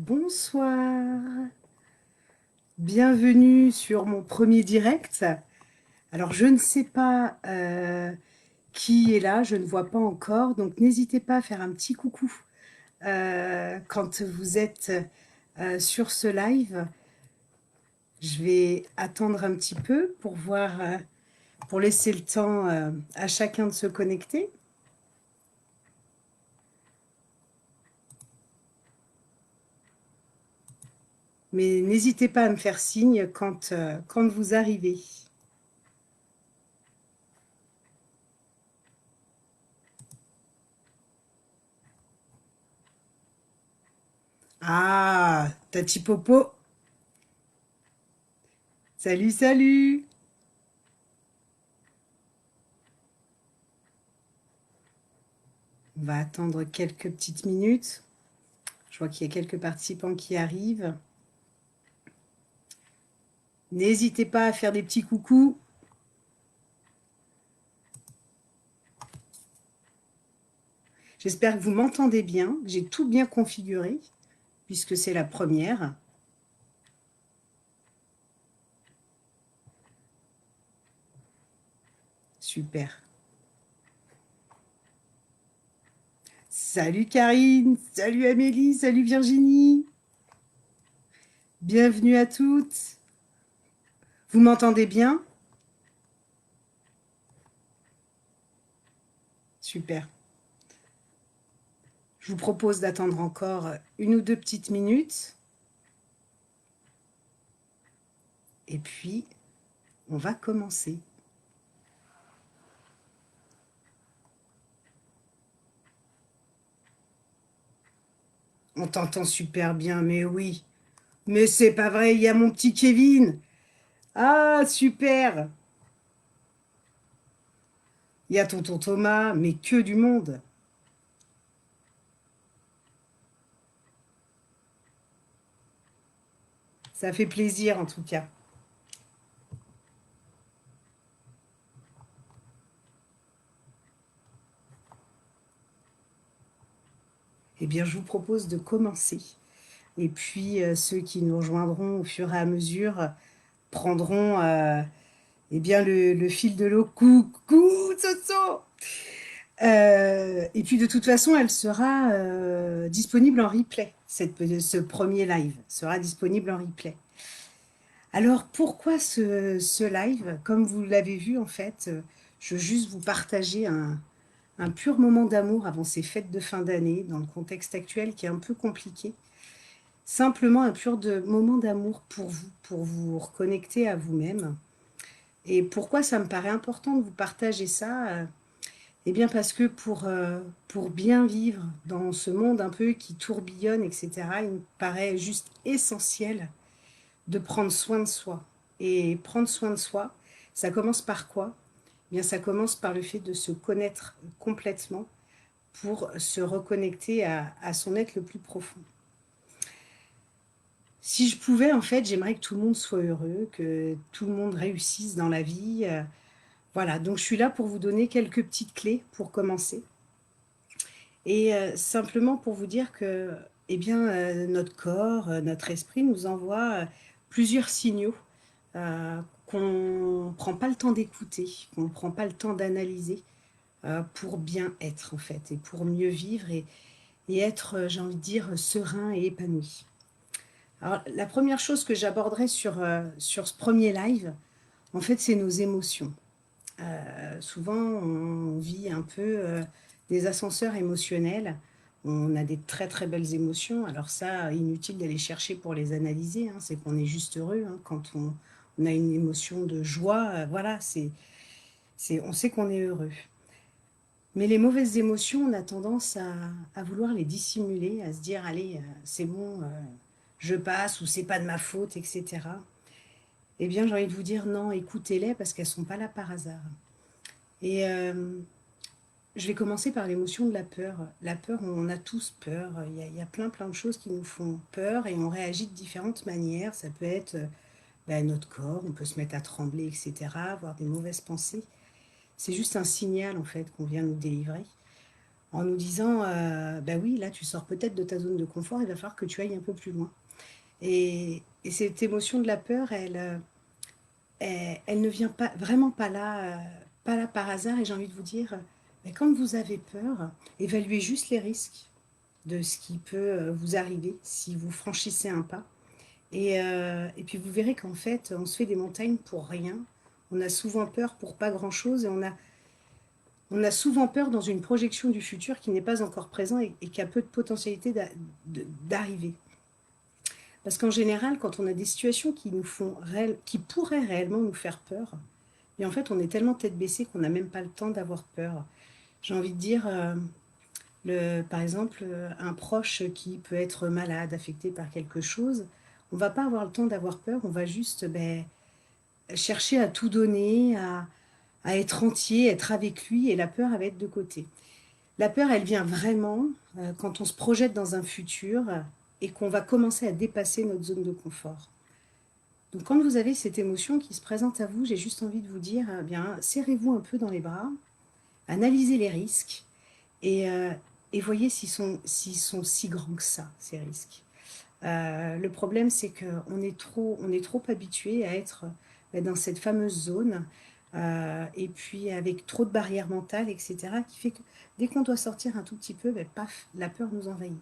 Bonsoir, bienvenue sur mon premier direct. Alors je ne sais pas qui est là, je ne vois pas encore, donc n'hésitez pas à faire un petit coucou quand vous êtes sur ce live. Je vais attendre un petit peu pour voir, pour laisser le temps à chacun de se connecter. Mais n'hésitez pas à me faire signe quand vous arrivez. Ah, Tati Popo, salut, salut! On va attendre quelques petites minutes. Je vois qu'il y a quelques participants qui arrivent. N'hésitez pas à faire des petits coucous. J'espère que vous m'entendez bien, que j'ai tout bien configuré, puisque c'est la première. Super. Salut Karine, salut Amélie, salut Virginie. Bienvenue à toutes. Vous m'entendez bien? Super. Je vous propose d'attendre encore une ou deux petites minutes. Et puis, on va commencer. On t'entend super bien, mais oui. Mais c'est pas vrai, il y a mon petit Kevin. Ah, super. Il y a tonton Thomas, mais que du monde. Ça fait plaisir en tout cas. Eh bien, je vous propose de commencer. Et puis, ceux qui nous rejoindront au fur et à mesure prendront eh bien, le fil de l'eau. Coucou, Soso. Et puis, de toute façon, elle sera disponible en replay. Ce premier live sera disponible en replay. Alors, pourquoi ce live? Comme vous l'avez vu, en fait, je veux juste vous partager un pur moment d'amour avant ces fêtes de fin d'année, dans le contexte actuel qui est un peu compliqué. Simplement un moment d'amour pour vous reconnecter à vous-même. Et pourquoi ça me paraît important de vous partager ça? Eh bien parce que pour bien vivre dans ce monde un peu qui tourbillonne, etc., il me paraît juste essentiel de prendre soin de soi. Et prendre soin de soi, ça commence par quoi? Eh bien, ça commence par le fait de se connaître complètement pour se reconnecter à son être le plus profond. Si je pouvais, en fait, j'aimerais que tout le monde soit heureux, que tout le monde réussisse dans la vie. Voilà, donc je suis là pour vous donner quelques petites clés pour commencer. Et simplement pour vous dire que eh bien, notre corps, notre esprit nous envoie plusieurs signaux qu'on ne prend pas le temps d'écouter, qu'on ne prend pas le temps d'analyser pour bien être en fait, et pour mieux vivre et être, j'ai envie de dire, serein et épanoui. Alors, la première chose que j'aborderai sur ce premier live, en fait, c'est nos émotions. Souvent, on vit un peu des ascenseurs émotionnels. On a des très très belles émotions. Alors ça, inutile d'aller chercher pour les analyser. Hein. C'est qu'on est juste heureux hein, quand on a une émotion de joie. Voilà, on sait qu'on est heureux. Mais les mauvaises émotions, on a tendance à vouloir les dissimuler, à se dire, allez, c'est bon, je passe ou c'est pas de ma faute, etc. Eh bien, j'ai envie de vous dire non, écoutez-les parce qu'elles sont pas là par hasard. Et je vais commencer par l'émotion de la peur. La peur, on a tous peur. Il y a plein plein de choses qui nous font peur et on réagit de différentes manières. Ça peut être notre corps, on peut se mettre à trembler, etc., avoir des mauvaises pensées. C'est juste un signal en fait qu'on vient nous délivrer. en nous disant, bah oui, là, tu sors peut-être de ta zone de confort, il va falloir que tu ailles un peu plus loin. Et cette émotion de la peur, elle ne vient pas, vraiment pas là par hasard. Et j'ai envie de vous dire, mais quand vous avez peur, évaluez juste les risques de ce qui peut vous arriver si vous franchissez un pas. Et puis vous verrez qu'en fait, on se fait des montagnes pour rien. On a souvent peur pour pas grand-chose et on a souvent peur dans une projection du futur qui n'est pas encore présent et qui a peu de potentialité d'arriver. Parce qu'en général, quand on a des situations qui pourraient réellement nous faire peur, et en fait, on est tellement tête baissée qu'on n'a même pas le temps d'avoir peur. J'ai envie de dire, par exemple, un proche qui peut être malade, affecté par quelque chose, on ne va pas avoir le temps d'avoir peur, on va juste chercher à tout donner, à être entier, être avec lui, et la peur, elle va être de côté. La peur, elle vient vraiment quand on se projette dans un futur et qu'on va commencer à dépasser notre zone de confort. Donc quand vous avez cette émotion qui se présente à vous, j'ai juste envie de vous dire, bien, serrez-vous un peu dans les bras, analysez les risques et et voyez s'ils sont si grands que ça, ces risques. Le problème, c'est on est trop habitué à être dans cette fameuse zone et puis avec trop de barrières mentales, etc., qui fait que dès qu'on doit sortir un tout petit peu, ben, paf, la peur nous envahit.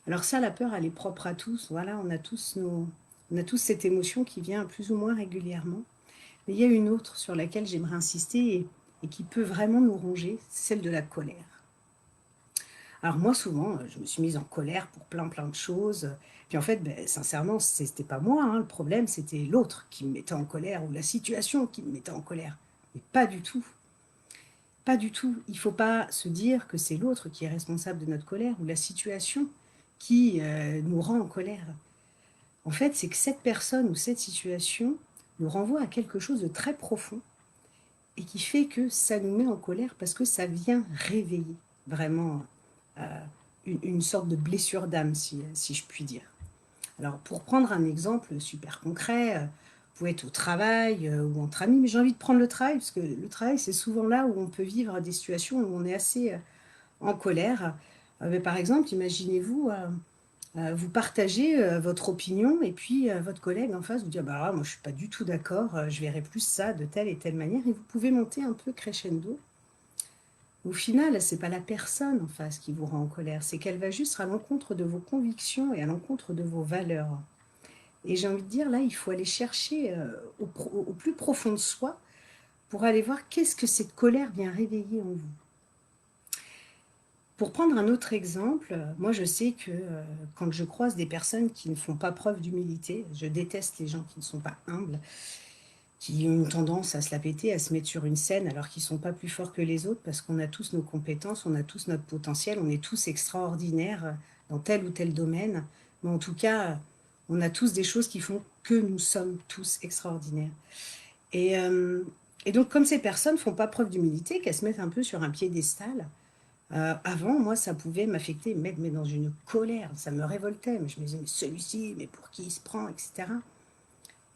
Alors ça, la peur, elle est propre à tous. Voilà, on a tous cette émotion qui vient plus ou moins régulièrement. Mais il y a une autre sur laquelle j'aimerais insister et qui peut vraiment nous ronger, c'est celle de la colère. Alors moi, souvent, je me suis mise en colère pour plein de choses. Puis en fait, ben, sincèrement, c'était pas moi, hein, le problème, c'était l'autre qui me mettait en colère ou la situation qui me mettait en colère. Mais pas du tout. Pas du tout. Il ne faut pas se dire que c'est l'autre qui est responsable de notre colère ou la situation qui nous rend en colère. En fait, c'est que cette personne ou cette situation nous renvoie à quelque chose de très profond et qui fait que ça nous met en colère parce que ça vient réveiller vraiment euh, une sorte de blessure d'âme, si je puis dire. Alors, pour prendre un exemple super concret, vous pouvez être au travail ou entre amis, mais j'ai envie de prendre le travail, parce que le travail, c'est souvent là où on peut vivre des situations où on est assez en colère. Mais par exemple, imaginez-vous, vous partagez votre opinion et puis votre collègue en face vous dit ah bah, moi je suis pas du tout d'accord, je verrais plus ça de telle et telle manière, et vous pouvez monter un peu crescendo. Au final, c'est pas la personne en face qui vous rend en colère, c'est qu'elle va juste à l'encontre de vos convictions et à l'encontre de vos valeurs. Et j'ai envie de dire, là, il faut aller chercher au plus profond de soi pour aller voir qu'est-ce que cette colère vient réveiller en vous. Pour prendre un autre exemple, moi je sais que quand je croise des personnes qui ne font pas preuve d'humilité, je déteste les gens qui ne sont pas humbles, qui ont une tendance à se la péter, à se mettre sur une scène alors qu'ils ne sont pas plus forts que les autres parce qu'on a tous nos compétences, on a tous notre potentiel, on est tous extraordinaires dans tel ou tel domaine. Mais en tout cas, on a tous des choses qui font que nous sommes tous extraordinaires. Et, euh, et donc, comme ces personnes ne font pas preuve d'humilité, qu'elles se mettent un peu sur un piédestal, avant, moi, ça pouvait m'affecter, me mettre mais dans une colère, ça me révoltait. Mais je me disais, mais celui-ci, mais pour qui il se prend, etc.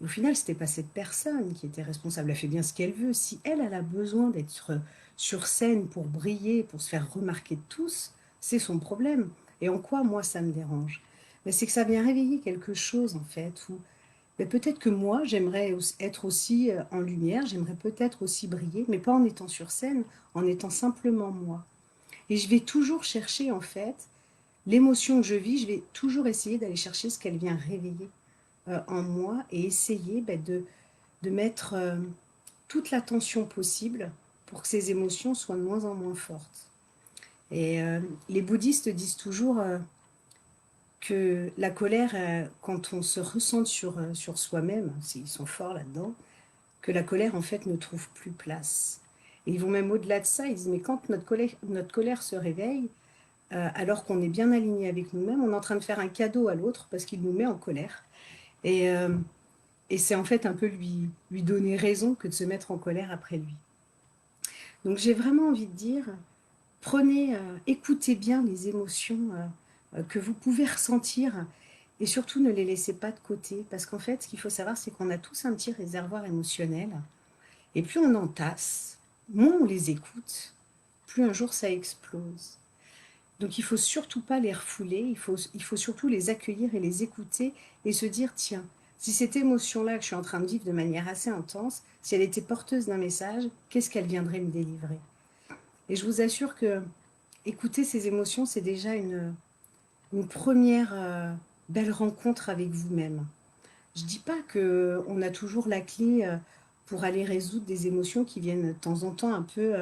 Au final, ce n'était pas cette personne qui était responsable. Elle fait bien ce qu'elle veut. Si elle, elle a besoin d'être sur scène pour briller, pour se faire remarquer de tous, c'est son problème. Et en quoi, moi, ça me dérange? Mais c'est que ça vient réveiller quelque chose, en fait, où mais peut-être que moi, j'aimerais être aussi en lumière, j'aimerais peut-être aussi briller, mais pas en étant sur scène, en étant simplement moi. Et je vais toujours chercher, en fait, l'émotion que je vis, je vais toujours essayer d'aller chercher ce qu'elle vient réveiller en moi et essayer de mettre toute l'attention possible pour que ces émotions soient de moins en moins fortes. Et les bouddhistes disent toujours que la colère, quand on se ressent sur soi-même, s'ils sont forts là-dedans, que la colère, en fait, ne trouve plus place. Et ils vont même au-delà de ça, ils disent, mais quand notre colère se réveille, alors qu'on est bien aligné avec nous-mêmes, on est en train de faire un cadeau à l'autre parce qu'il nous met en colère. Et, euh, et c'est en fait un peu lui donner raison que de se mettre en colère après lui. Donc j'ai vraiment envie de dire, écoutez bien les émotions que vous pouvez ressentir et surtout ne les laissez pas de côté parce qu'en fait, ce qu'il faut savoir, c'est qu'on a tous un petit réservoir émotionnel et plus on entasse, moins on les écoute, plus un jour ça explose. Donc il faut surtout pas les refouler, il faut surtout les accueillir et les écouter et se dire: «Tiens, si cette émotion-là que je suis en train de vivre de manière assez intense, si elle était porteuse d'un message, qu'est-ce qu'elle viendrait me délivrer?» Et je vous assure que écouter ces émotions, c'est déjà une première belle rencontre avec vous-même. Je dis pas qu'on a toujours la clé pour aller résoudre des émotions qui viennent de temps en temps un peu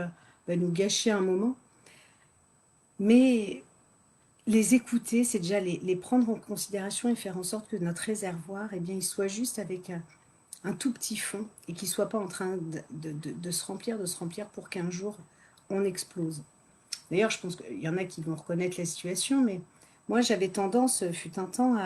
nous gâcher un moment, mais les écouter, c'est déjà les prendre en considération et faire en sorte que notre réservoir, eh bien, il soit juste avec un tout petit fond et qu'il ne soit pas en train de se remplir pour qu'un jour on explose. D'ailleurs, je pense qu'il y en a qui vont reconnaître la situation, mais moi, j'avais tendance, fut un temps,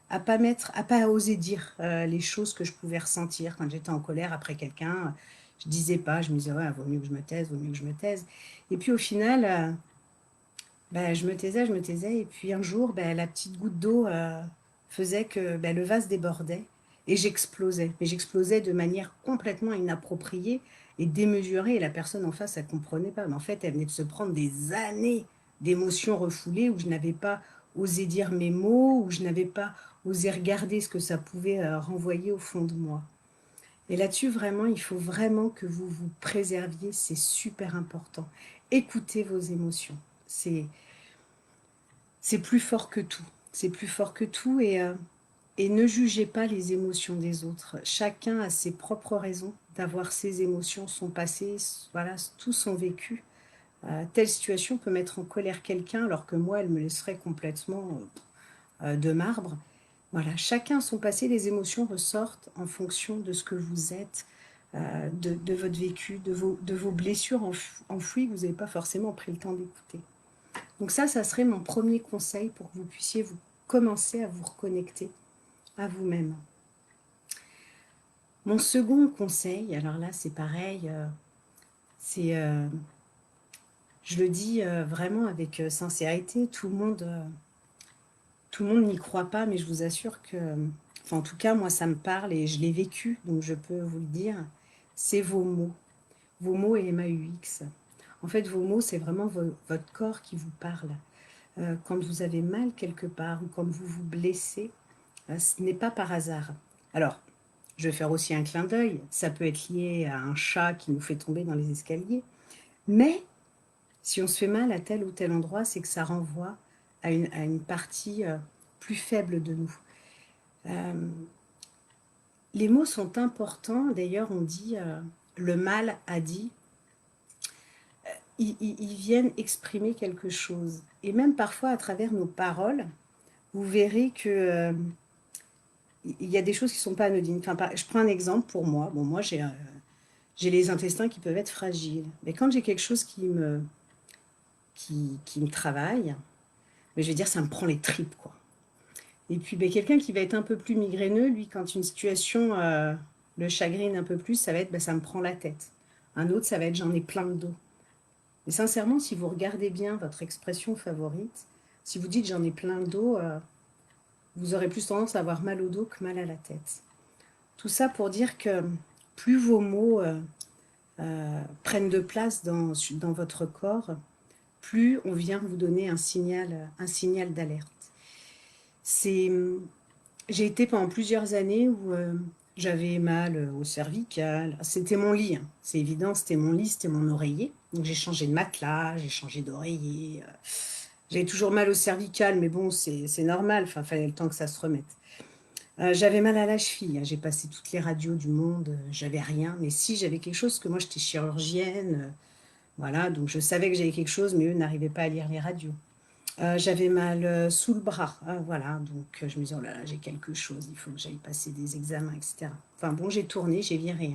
à pas oser dire les choses que je pouvais ressentir quand j'étais en colère après quelqu'un. Je disais pas, je me disais, ouais, vaut mieux que je me taise, vaut mieux que je me taise. Et puis au final, bah, je me taisais, et puis un jour, bah, la petite goutte d'eau faisait que bah, le vase débordait et j'explosais. Mais j'explosais de manière complètement inappropriée et démesurée, et la personne en face, elle comprenait pas. Mais en fait, elle venait de se prendre des années d'émotions refoulées où je n'avais pas osé dire mes mots, où je n'avais pas osé regarder ce que ça pouvait renvoyer au fond de moi. Et là-dessus, vraiment, il faut vraiment que vous vous préserviez, c'est super important. Écoutez vos émotions. C'est plus fort que tout. C'est plus fort que tout, et ne jugez pas les émotions des autres. Chacun a ses propres raisons d'avoir ses émotions, son passé, voilà, tout son vécu. Telle situation peut mettre en colère quelqu'un alors que moi, elle me laisserait complètement de marbre. Voilà, chacun son passé, les émotions ressortent en fonction de ce que vous êtes, de votre vécu, de vos blessures enfouies que vous n'avez pas forcément pris le temps d'écouter. Donc ça serait mon premier conseil pour que vous puissiez vous commencer à vous reconnecter à vous-même. Mon second conseil, alors là c'est pareil, c'est, je le dis vraiment avec sincérité, tout le monde n'y croit pas, mais je vous assure que, enfin en tout cas moi ça me parle et je l'ai vécu, donc je peux vous le dire, c'est vos mots et MAUX. En fait vos mots c'est vraiment votre corps qui vous parle. Quand vous avez mal quelque part ou quand vous vous blessez, ce n'est pas par hasard. Alors, je vais faire aussi un clin d'œil, ça peut être lié à un chat qui nous fait tomber dans les escaliers, mais si on se fait mal à tel ou tel endroit, c'est que ça renvoie à une partie plus faible de nous. Euh, les mots sont importants, d'ailleurs on dit le mal a dit, ils viennent exprimer quelque chose. Et même parfois à travers nos paroles, vous verrez que il y a des choses qui ne sont pas anodines. Enfin, je prends un exemple pour moi. Bon, moi, j'ai les intestins qui peuvent être fragiles. Mais quand j'ai quelque chose qui me travaille, mais je vais dire, ça me prend les tripes, quoi. Et puis, ben, quelqu'un qui va être un peu plus migraineux, lui, quand une situation le chagrine un peu plus, ça va être, ben, ça me prend la tête. Un autre, ça va être, j'en ai plein le dos. Et sincèrement, si vous regardez bien votre expression favorite, si vous dites j'en ai plein le dos, vous aurez plus tendance à avoir mal au dos que mal à la tête. Tout ça pour dire que plus vos mots prennent de place dans votre corps, plus on vient vous donner un signal d'alerte. C'est, j'ai été pendant plusieurs années où j'avais mal au cervical. C'était mon lit, hein. C'est évident, c'était mon lit, c'était mon oreiller. Donc j'ai changé de matelas, j'ai changé d'oreiller. J'avais toujours mal au cervical, mais bon, c'est normal. Enfin, il fallait le temps que ça se remette. J'avais mal à la cheville, hein. J'ai passé toutes les radios du monde, j'avais rien. Mais si, j'avais quelque chose, parce que moi, j'étais chirurgienne. Voilà, donc je savais que j'avais quelque chose, mais eux n'arrivaient pas à lire les radios. J'avais mal sous le bras, hein, voilà, donc je me disais, oh là là, j'ai quelque chose, il faut que j'aille passer des examens, etc. Enfin bon, j'ai tourné, j'ai viré,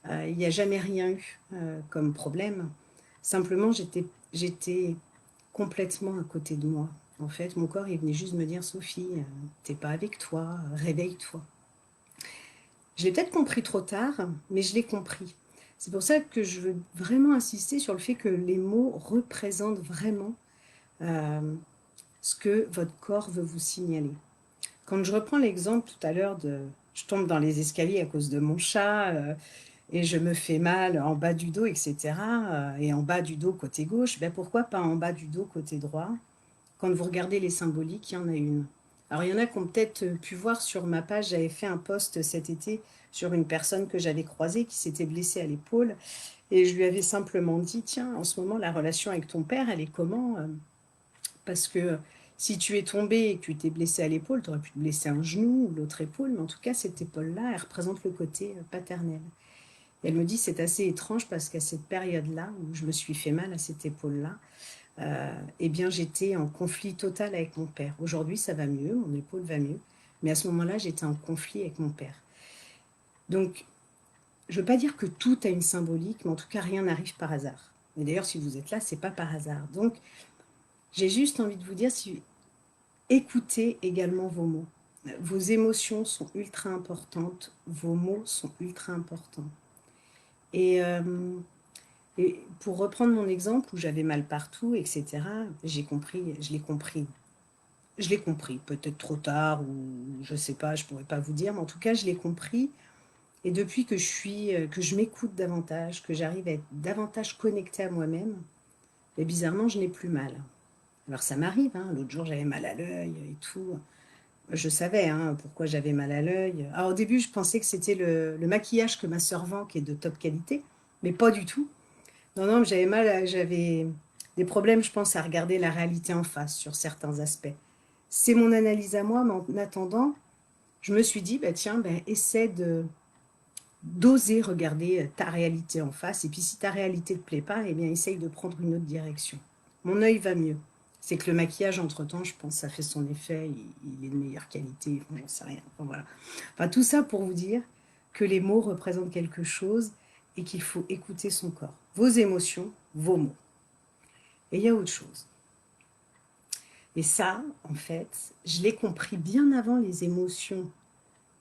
hein. Il n'y a jamais rien eu comme problème. Simplement, j'étais complètement à côté de moi. En fait, mon corps, il venait juste me dire, Sophie, t'es pas avec toi, réveille-toi. Je l'ai peut-être compris trop tard, mais je l'ai compris. C'est pour ça que je veux vraiment insister sur le fait que les mots représentent vraiment euh, ce que votre corps veut vous signaler. Quand je reprends l'exemple tout à l'heure de je tombe dans les escaliers à cause de mon chat et je me fais mal en bas du dos, etc. Et en bas du dos côté gauche, ben pourquoi pas en bas du dos côté droit? quand vous regardez les symboliques, il y en a une. Alors, il y en a qui ont peut-être pu voir sur ma page, j'avais fait un post cet été sur une personne que j'avais croisée qui s'était blessée à l'épaule. Et je lui avais simplement dit, tiens, en ce moment, la relation avec ton père, elle est comment? Parce que si tu es tombé et que tu t'es blessé à l'épaule, tu aurais pu te blesser un genou ou l'autre épaule, mais en tout cas, cette épaule-là, elle représente le côté paternel. Et elle me dit, c'est assez étrange parce qu'à cette période-là, où je me suis fait mal à cette épaule-là, eh bien, j'étais en conflit total avec mon père. Aujourd'hui, ça va mieux, mon épaule va mieux, mais à ce moment-là, j'étais en conflit avec mon père. Donc, je ne veux pas dire que tout a une symbolique, mais en tout cas, rien n'arrive par hasard. Et d'ailleurs, si vous êtes là, c'est pas par hasard. Donc, j'ai juste envie de vous dire, si, écoutez également vos mots. Vos émotions sont ultra importantes, vos mots sont ultra importants. Et, euh, et pour reprendre mon exemple où j'avais mal partout, etc., j'ai compris, je l'ai compris. Je l'ai compris, peut-être trop tard ou je sais pas, je pourrais pas vous dire, mais en tout cas, je l'ai compris. Et depuis que je m'écoute davantage, que j'arrive à être davantage connectée à moi-même, et bizarrement, je n'ai plus mal. Alors ça m'arrive, hein. L'autre jour, j'avais mal à l'œil et tout. Je savais hein, pourquoi j'avais mal à l'œil. Alors au début, je pensais que c'était le maquillage que ma sœur vend qui est de top qualité, mais pas du tout. Non, non, j'avais des problèmes, je pense, à regarder la réalité en face sur certains aspects. C'est mon analyse à moi, mais en attendant, je me suis dit, bah, tiens, bah, essaie d'oser regarder ta réalité en face. Et puis si ta réalité ne te plaît pas, eh bien, essaye de prendre une autre direction. Mon œil va mieux. C'est que le maquillage, entre-temps, je pense, ça fait son effet, il est de meilleure qualité, j'en sais rien. Enfin, voilà. Enfin, tout ça pour vous dire que les mots représentent quelque chose et qu'il faut écouter son corps. Vos émotions, vos mots. Et il y a autre chose. Et ça, en fait, je l'ai compris bien avant les émotions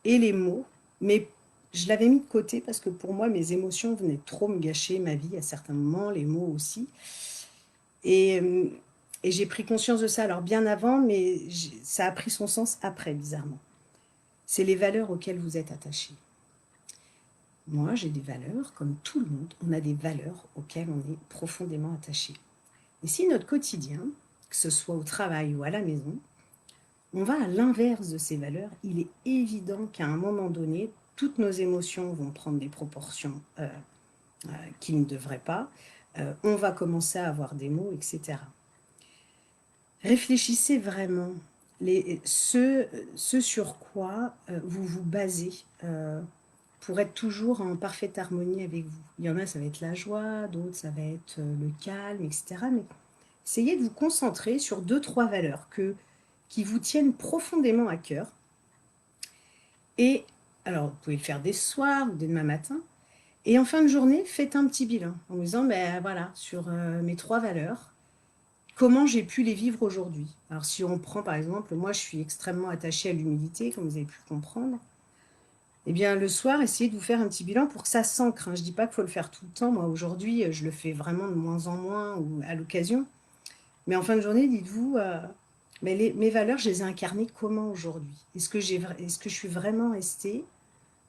et les mots, mais je l'avais mis de côté parce que pour moi, mes émotions venaient trop me gâcher ma vie à certains moments, les mots aussi. Et, euh, et j'ai pris conscience de ça, alors bien avant, mais ça a pris son sens après, bizarrement. C'est les valeurs auxquelles vous êtes attachés. Moi, j'ai des valeurs, comme tout le monde, on a des valeurs auxquelles on est profondément attaché. Et si notre quotidien, que ce soit au travail ou à la maison, on va à l'inverse de ces valeurs, il est évident qu'à un moment donné, toutes nos émotions vont prendre des proportions qui ne devraient pas. On va commencer à avoir des mots, etc. Réfléchissez vraiment ce sur quoi vous vous basez pour être toujours en parfaite harmonie avec vous. Il y en a, ça va être la joie, d'autres, ça va être le calme, etc. Mais essayez de vous concentrer sur deux, trois valeurs qui vous tiennent profondément à cœur. Et alors, vous pouvez le faire dès ce soir ou dès demain matin. Et en fin de journée, faites un petit bilan en vous disant, ben voilà, sur mes trois valeurs, comment j'ai pu les vivre aujourd'hui. Alors si on prend par exemple, moi je suis extrêmement attachée à l'humilité, comme vous avez pu le comprendre, eh bien le soir, essayez de vous faire un petit bilan pour que ça s'ancre. Hein. Je ne dis pas qu'il faut le faire tout le temps. Moi aujourd'hui, je le fais vraiment de moins en moins ou à l'occasion. Mais en fin de journée, dites-vous, mais mes valeurs, je les ai incarnées comment aujourd'hui? Est-ce que je suis vraiment restée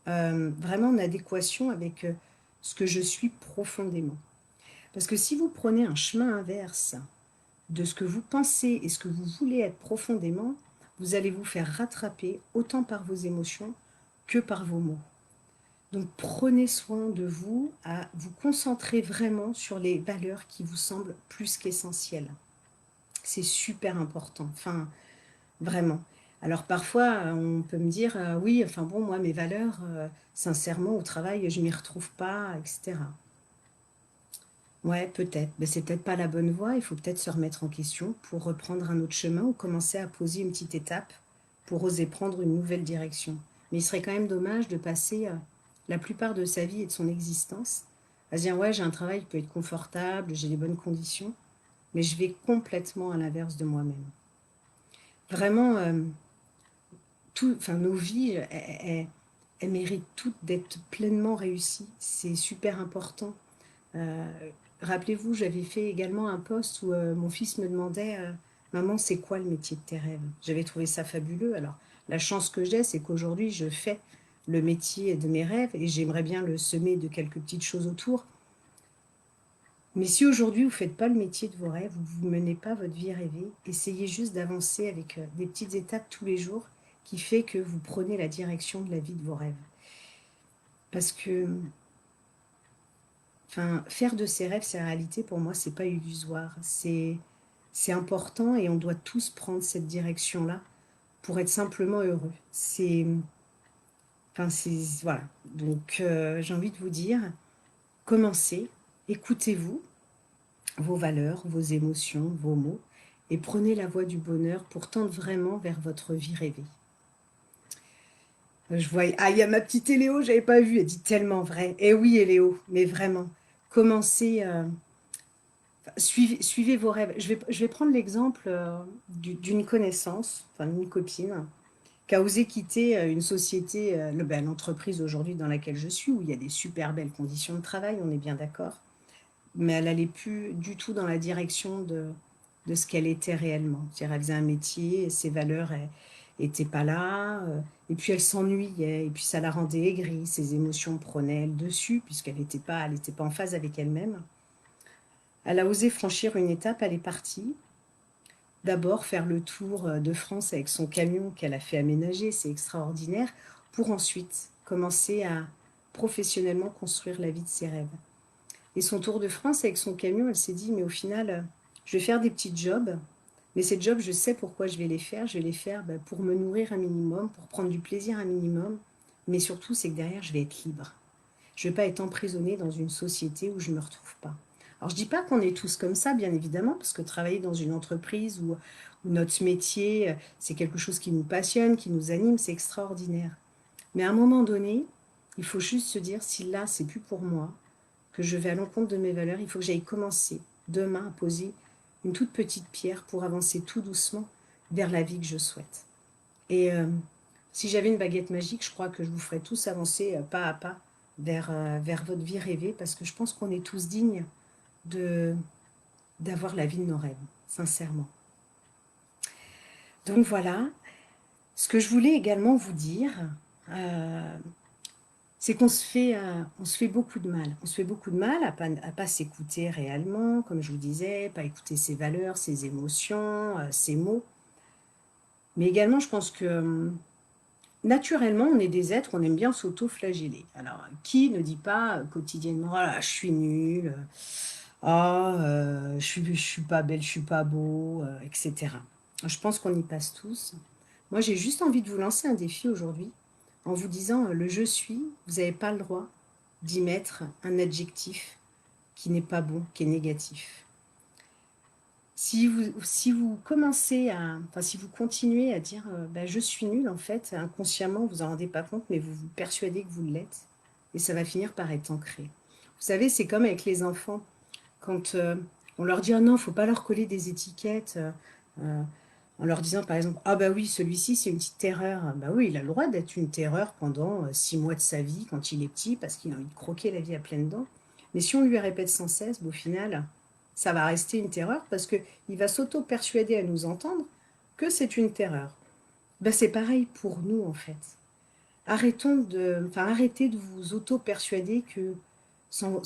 vraiment en adéquation avec ce que je suis profondément? Parce que si vous prenez un chemin inverse de ce que vous pensez et ce que vous voulez être profondément, vous allez vous faire rattraper autant par vos émotions que par vos mots. Donc prenez soin de vous, à vous concentrer vraiment sur les valeurs qui vous semblent plus qu'essentielles. C'est super important, enfin vraiment. Alors parfois on peut me dire oui, enfin bon, moi mes valeurs, sincèrement au travail je m'y retrouve pas, etc. Ouais, peut-être. Mais c'est peut-être pas la bonne voie. Il faut peut-être se remettre en question pour reprendre un autre chemin ou commencer à poser une petite étape pour oser prendre une nouvelle direction. Mais il serait quand même dommage de passer la plupart de sa vie et de son existence à se dire ouais, j'ai un travail qui peut être confortable, j'ai les bonnes conditions, mais je vais complètement à l'inverse de moi-même. Vraiment, enfin, nos vies, elles méritent toutes d'être pleinement réussies. C'est super important. Euh, Rappelez-vous, j'avais fait également un post où mon fils me demandait Maman, c'est quoi le métier de tes rêves? J'avais trouvé ça fabuleux. Alors, la chance que j'ai, c'est qu'aujourd'hui, je fais le métier de mes rêves et j'aimerais bien le semer de quelques petites choses autour. Mais si aujourd'hui vous ne faites pas le métier de vos rêves, vous ne menez pas votre vie rêvée, essayez juste d'avancer avec des petites étapes tous les jours qui fait que vous prenez la direction de la vie de vos rêves. Parce que enfin, faire de ses rêves sa réalité, pour moi, c'est pas illusoire. C'est important et on doit tous prendre cette direction-là pour être simplement heureux. Enfin, voilà. Donc, j'ai envie de vous dire, commencez, écoutez-vous, vos valeurs, vos émotions, vos mots, et prenez la voie du bonheur pour tendre vraiment vers votre vie rêvée. Je vois, ah, il y a ma petite Eléo, j'avais pas vu, elle dit tellement vrai. Eh oui, Eléo, mais vraiment, commencez, suivez vos rêves. Je vais prendre l'exemple d'une connaissance, enfin d'une copine, qui a osé quitter une société, l'entreprise aujourd'hui dans laquelle je suis, où il y a des super belles conditions de travail, on est bien d'accord, mais elle n'allait plus du tout dans la direction de ce qu'elle était réellement. C'est-à-dire, elle faisait un métier, et ses valeurs n'étaient pas là, et puis elle s'ennuyait, et puis ça la rendait aigrie, ses émotions prenaient elle dessus, puisqu'elle n'était pas en phase avec elle-même. Elle a osé franchir une étape, elle est partie. D'abord faire le tour de France avec son camion qu'elle a fait aménager, c'est extraordinaire, pour ensuite commencer à professionnellement construire la vie de ses rêves. Et son tour de France avec son camion, elle s'est dit, mais au final, je vais faire des petits jobs, mais ces jobs, je sais pourquoi je vais les faire. Je vais les faire pour me nourrir un minimum, pour prendre du plaisir un minimum, mais surtout, c'est que derrière, je vais être libre. Je ne vais pas être emprisonnée dans une société où je ne me retrouve pas. Alors, je ne dis pas qu'on est tous comme ça, bien évidemment, parce que travailler dans une entreprise où notre métier, c'est quelque chose qui nous passionne, qui nous anime, c'est extraordinaire. Mais à un moment donné, il faut juste se dire, si là, c'est plus pour moi, que je vais à l'encontre de mes valeurs, il faut que j'aille commencer demain à poser une toute petite pierre pour avancer tout doucement vers la vie que je souhaite. Et si j'avais une baguette magique, je crois que je vous ferais tous avancer pas à pas vers votre vie rêvée, parce que je pense qu'on est tous dignes de d'avoir la vie de nos rêves, sincèrement. Donc voilà, ce que je voulais également vous dire, euh, c'est qu'on se fait beaucoup de mal. On se fait beaucoup de mal à pas s'écouter réellement, comme je vous disais, pas écouter ses valeurs, ses émotions, ses mots. Mais également, je pense que naturellement, on est des êtres, on aime bien s'auto-flageller. Alors, qui ne dit pas quotidiennement, oh là, je suis nul, je suis pas belle, je suis pas beau, etc. Je pense qu'on y passe tous. Moi, j'ai juste envie de vous lancer un défi aujourd'hui en vous disant, le je suis, vous n'avez pas le droit d'y mettre un adjectif qui n'est pas bon, qui est négatif. Si vous commencez enfin, si vous continuez à dire bah, je suis nul, en fait, inconsciemment, vous en rendez pas compte, mais vous vous persuadez que vous l'êtes, et ça va finir par être ancré. Vous savez, c'est comme avec les enfants, quand on leur dit ah non, faut pas leur coller des étiquettes, euh, en leur disant par exemple ah bah oui, celui-ci c'est une petite terreur. Bah oui, il a le droit d'être une terreur pendant 6 mois de sa vie quand il est petit parce qu'il a envie de croquer la vie à pleines dents. Mais si on lui répète sans cesse, au final, ça va rester une terreur parce qu'il va s'auto-persuader à nous entendre que c'est une terreur. Ben, c'est pareil pour nous en fait. Arrêtez de vous auto-persuader que, sans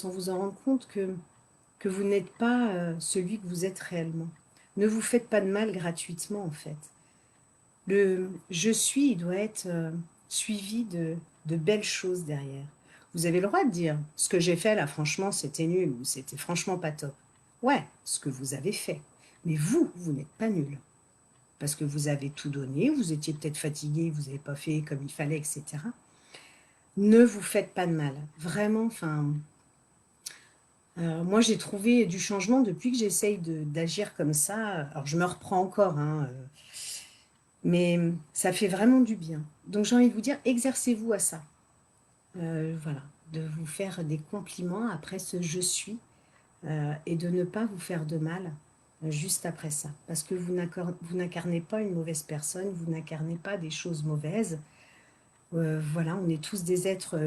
vous en rendre compte, que vous n'êtes pas celui que vous êtes réellement. Ne vous faites pas de mal gratuitement en fait. Le je suis, il doit être suivi de belles choses derrière. Vous avez le droit de dire ce que j'ai fait là, franchement, c'était nul ou c'était franchement pas top. Ouais, ce que vous avez fait. Mais vous n'êtes pas nul. Parce que vous avez tout donné, vous étiez peut-être fatigué, vous n'avez pas fait comme il fallait, etc. Ne vous faites pas de mal. Vraiment, enfin, moi j'ai trouvé du changement depuis que j'essaye d'agir comme ça. Alors je me reprends encore, hein, mais ça fait vraiment du bien. Donc j'ai envie de vous dire, exercez-vous à ça. Voilà, de vous faire des compliments après ce je suis et de ne pas vous faire de mal juste après ça. Parce que vous n'incarnez pas une mauvaise personne, vous n'incarnez pas des choses mauvaises. Voilà, on est tous des êtres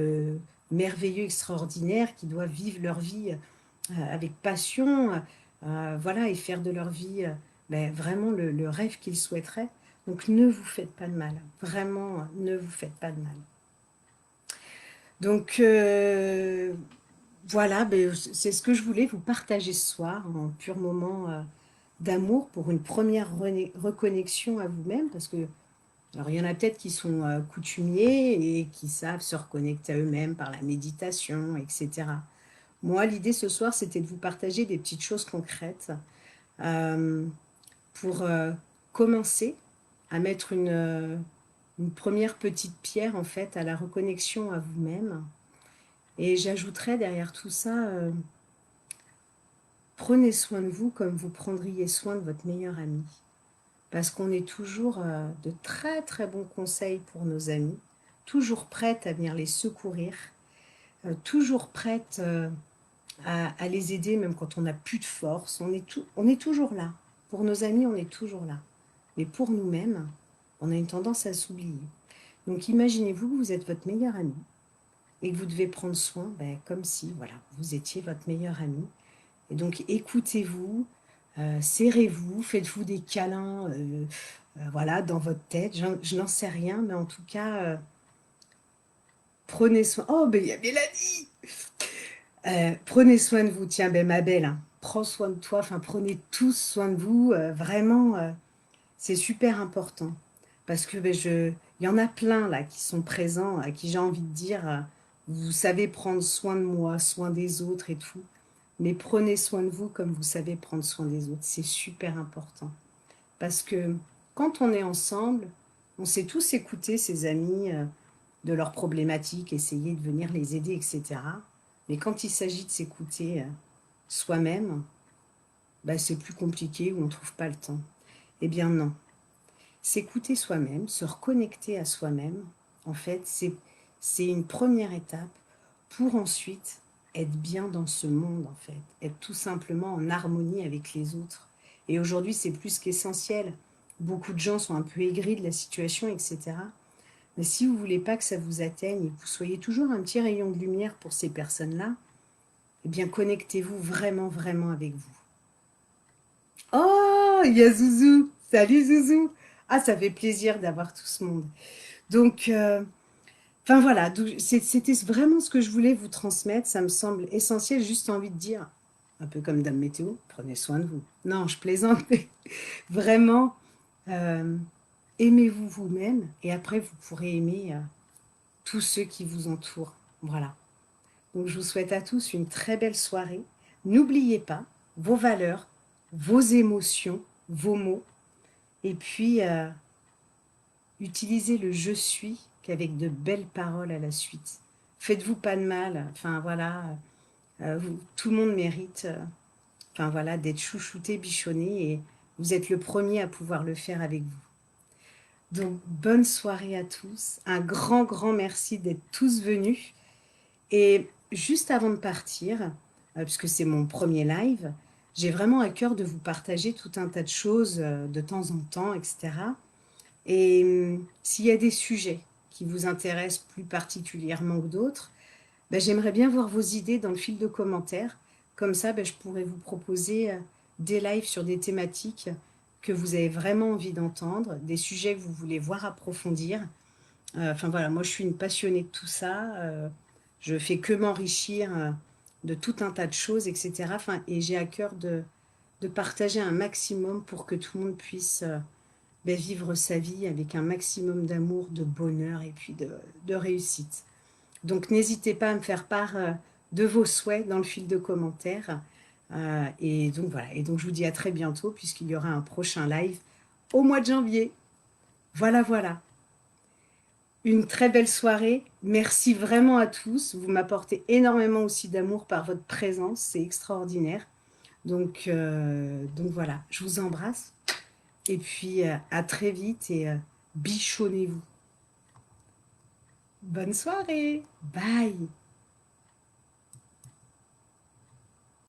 merveilleux, extraordinaires, qui doivent vivre leur vie avec passion, voilà, et faire de leur vie vraiment le rêve qu'ils souhaiteraient. Donc ne vous faites pas de mal, vraiment, ne vous faites pas de mal. Donc voilà, ben, c'est ce que je voulais vous partager ce soir, en pur moment d'amour pour une première reconnexion à vous-même, parce que, alors il y en a peut-être qui sont coutumiers et qui savent se reconnecter à eux-mêmes par la méditation, etc. Moi, l'idée ce soir, c'était de vous partager des petites choses concrètes euh, pour commencer à mettre une première petite pierre en fait à la reconnexion à vous-même. Et j'ajouterais derrière tout ça, prenez soin de vous comme vous prendriez soin de votre meilleur ami. Parce qu'on est toujours de très très bons conseils pour nos amis, toujours prête à venir les secourir, toujours prête à les aider même quand on n'a plus de force. On est toujours là. Pour nos amis, on est toujours là. Mais pour nous-mêmes, on a une tendance à s'oublier. Donc imaginez-vous que vous êtes votre meilleur ami et que vous devez prendre soin, ben, comme si voilà, vous étiez votre meilleur ami. Et donc écoutez-vous, serrez-vous, faites-vous des câlins voilà, dans votre tête. Je n'en sais rien, mais en tout cas, prenez soin. Oh, ben il y a Mélanie. Prenez soin de vous. Tiens, ben ma belle, hein, prends soin de toi. Enfin, prenez tous soin de vous. Vraiment, c'est super important. Parce que ben, il y en a plein là qui sont présents, à qui j'ai envie de dire, vous savez prendre soin de moi, soin des autres et tout. Mais prenez soin de vous comme vous savez prendre soin des autres. C'est super important. Parce que quand on est ensemble, on sait tous écouter ses amis de leurs problématiques, essayer de venir les aider, etc. Mais quand il s'agit de s'écouter soi-même, bah, c'est plus compliqué ou on ne trouve pas le temps. Eh bien non. S'écouter soi-même, se reconnecter à soi-même, en fait, c'est une première étape pour ensuite être bien dans ce monde, en fait, être tout simplement en harmonie avec les autres. Et aujourd'hui, c'est plus qu'essentiel. Beaucoup de gens sont un peu aigris de la situation, etc. Mais si vous voulez pas que ça vous atteigne et que vous soyez toujours un petit rayon de lumière pour ces personnes-là, eh bien, connectez-vous vraiment, vraiment avec vous. Oh, il y a Zouzou. Salut Zouzou. Ah, ça fait plaisir d'avoir tout ce monde. Donc, enfin voilà, c'était vraiment ce que je voulais vous transmettre. Ça me semble essentiel. Juste envie de dire, un peu comme Dame Météo, prenez soin de vous. Non, je plaisante, mais vraiment, euh, aimez-vous vous-même et après vous pourrez aimer tous ceux qui vous entourent. Voilà. Donc je vous souhaite à tous une très belle soirée. N'oubliez pas vos valeurs, vos émotions, vos mots. Et puis, utilisez le je suis qu'avec de belles paroles à la suite. Faites-vous pas de mal. Enfin voilà, tout le monde mérite enfin voilà, d'être chouchouté, bichonné et vous êtes le premier à pouvoir le faire avec vous. Donc bonne soirée à tous. Un grand, grand merci d'être tous venus. Et juste avant de partir, puisque c'est mon premier live, j'ai vraiment à cœur de vous partager tout un tas de choses de temps en temps, etc. Et s'il y a des sujets qui vous intéressent plus particulièrement que d'autres, ben, j'aimerais bien voir vos idées dans le fil de commentaires. Comme ça, ben, je pourrais vous proposer des lives sur des thématiques que vous avez vraiment envie d'entendre, des sujets que vous voulez voir approfondir. Enfin voilà, moi je suis une passionnée de tout ça. Je fais que m'enrichir de tout un tas de choses, etc. Enfin, et j'ai à cœur de partager un maximum pour que tout le monde puisse ben, vivre sa vie avec un maximum d'amour, de bonheur et puis de réussite. Donc n'hésitez pas à me faire part de vos souhaits dans le fil de commentaires. Et donc voilà, et donc je vous dis à très bientôt puisqu'il y aura un prochain live au mois de janvier. Voilà, voilà. Une très belle soirée. Merci vraiment à tous. Vous m'apportez énormément aussi d'amour par votre présence. C'est extraordinaire. Donc voilà, je vous embrasse. Et puis à très vite et bichonnez-vous. Bonne soirée. Bye.